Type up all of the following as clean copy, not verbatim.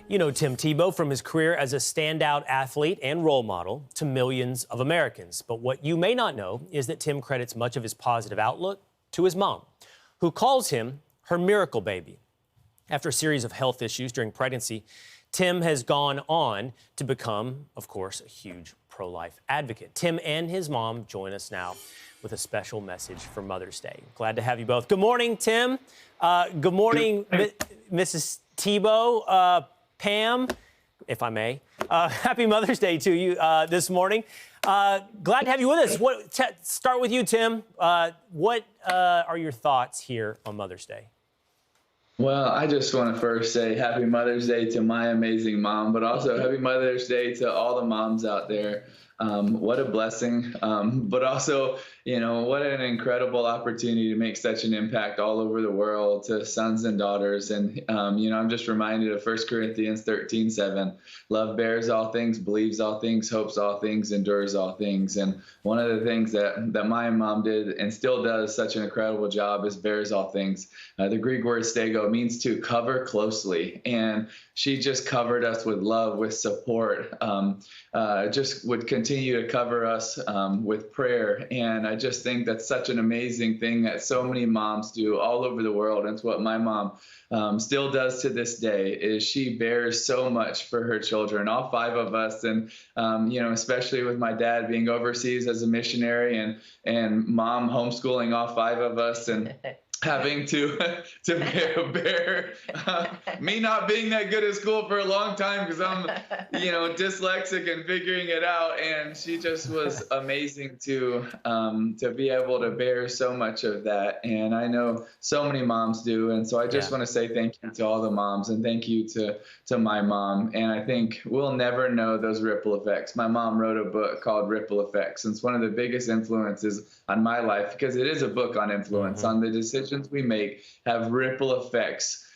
You know Tim Tebow from his career as a standout athlete and role model to millions of Americans. But what you may not know is that Tim credits much of his positive outlook to his mom, who calls him her miracle baby. After a series of health issues during pregnancy, Tim has gone on to become, of course, a huge pro-life advocate. Tim and his mom join us now with a special message for Mother's Day. Glad to have you both. Good morning, Tim. Good morning, Mrs. Tebow. Pam, if I may. Happy Mother's Day to you this morning. Glad to have you with us. Start with you, Tim. What are your thoughts here on Mother's Day? Well, I just want to first say Happy Mother's Day to my amazing mom, but also Happy Mother's Day to all the moms out there. What a blessing, but also, what an incredible opportunity to make such an impact all over the world to sons and daughters. And, I'm just reminded of 1 Corinthians 13:7. Love bears all things, believes all things, hopes all things, endures all things. And one of the things that my mom did and still does such an incredible job is bears all things. The Greek word stego means to cover closely. And she just covered us with love, with support, just would continue to cover us with prayer. And I just think that's such an amazing thing that so many moms do all over the world. And it's what my mom still does to this day, is she bears so much for her children, all 5 of us. And, especially with my dad being overseas as a missionary and mom homeschooling all 5 of us and having to bear me not being that good at school for a long time because I'm, dyslexic and figuring it out. And she just was amazing to be able to bear so much of that. And I know so many moms do. And so I just want to say thank you to all the moms and thank you to my mom. And I think we'll never know those ripple effects. My mom wrote a book called Ripple Effects. And it's one of the biggest influences on my life because it is a book on influence, on the decisions we make have ripple effects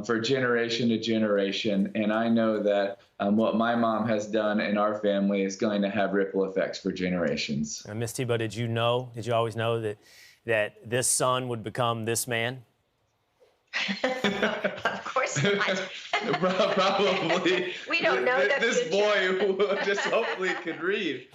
for generation to generation. And I know that what my mom has done in our family is going to have ripple effects for generations. Miss Tebow, did you always know that this son would become this man? Of course not. Probably. We don't know that this boy who just hopefully could read.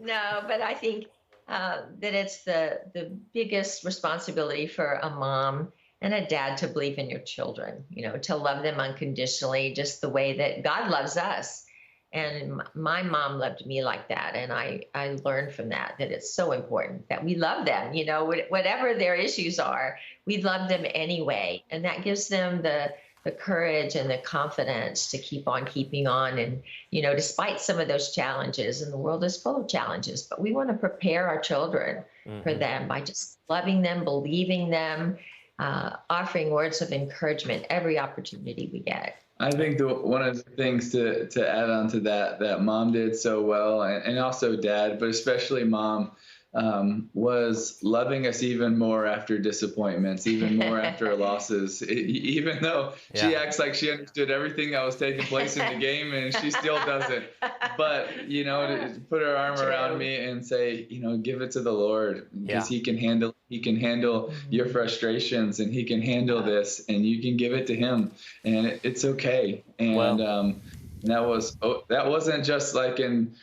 No, but I think that it's the biggest responsibility for a mom and a dad to believe in your children, to love them unconditionally, just the way that God loves us. And my mom loved me like that. And I learned from that it's so important that we love them, whatever their issues are, we love them anyway. And that gives them the courage and the confidence to keep on keeping on. And, despite some of those challenges, and the world is full of challenges, but we want to prepare our children for them by just loving them, believing them, offering words of encouragement every opportunity we get. I think one of the things to add on to that mom did so well, and also dad, but especially mom, was loving us even more after disappointments, even more after losses, even though she acts like she understood everything that was taking place in the game, and she still doesn't. But, to put her arm around me and say, give it to the Lord, because He can handle your frustrations, and He can handle this, and you can give it to Him, and it's okay. And that wasn't just like in,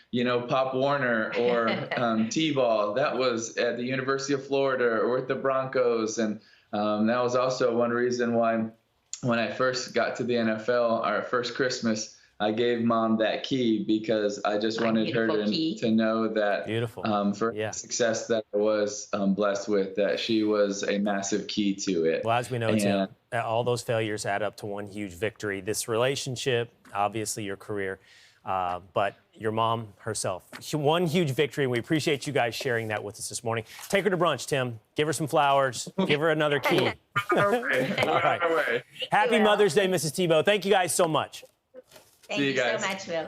Pop Warner or T-ball. That was at the University of Florida or with the Broncos. And that was also one reason why when I first got to the NFL, our first Christmas, I gave Mom that key because I just wanted her to know that for the success that I was blessed with, that she was a massive key to it. Well, as we know, Tim, all those failures add up to one huge victory. This relationship, obviously your career, but your mom herself, one huge victory. And we appreciate you guys sharing that with us this morning. Take her to brunch, Tim. Give her some flowers. Give her another key. All right. Happy Mother's Day, Mrs. Tebow. Thank you guys so much. Thank you so much, Will.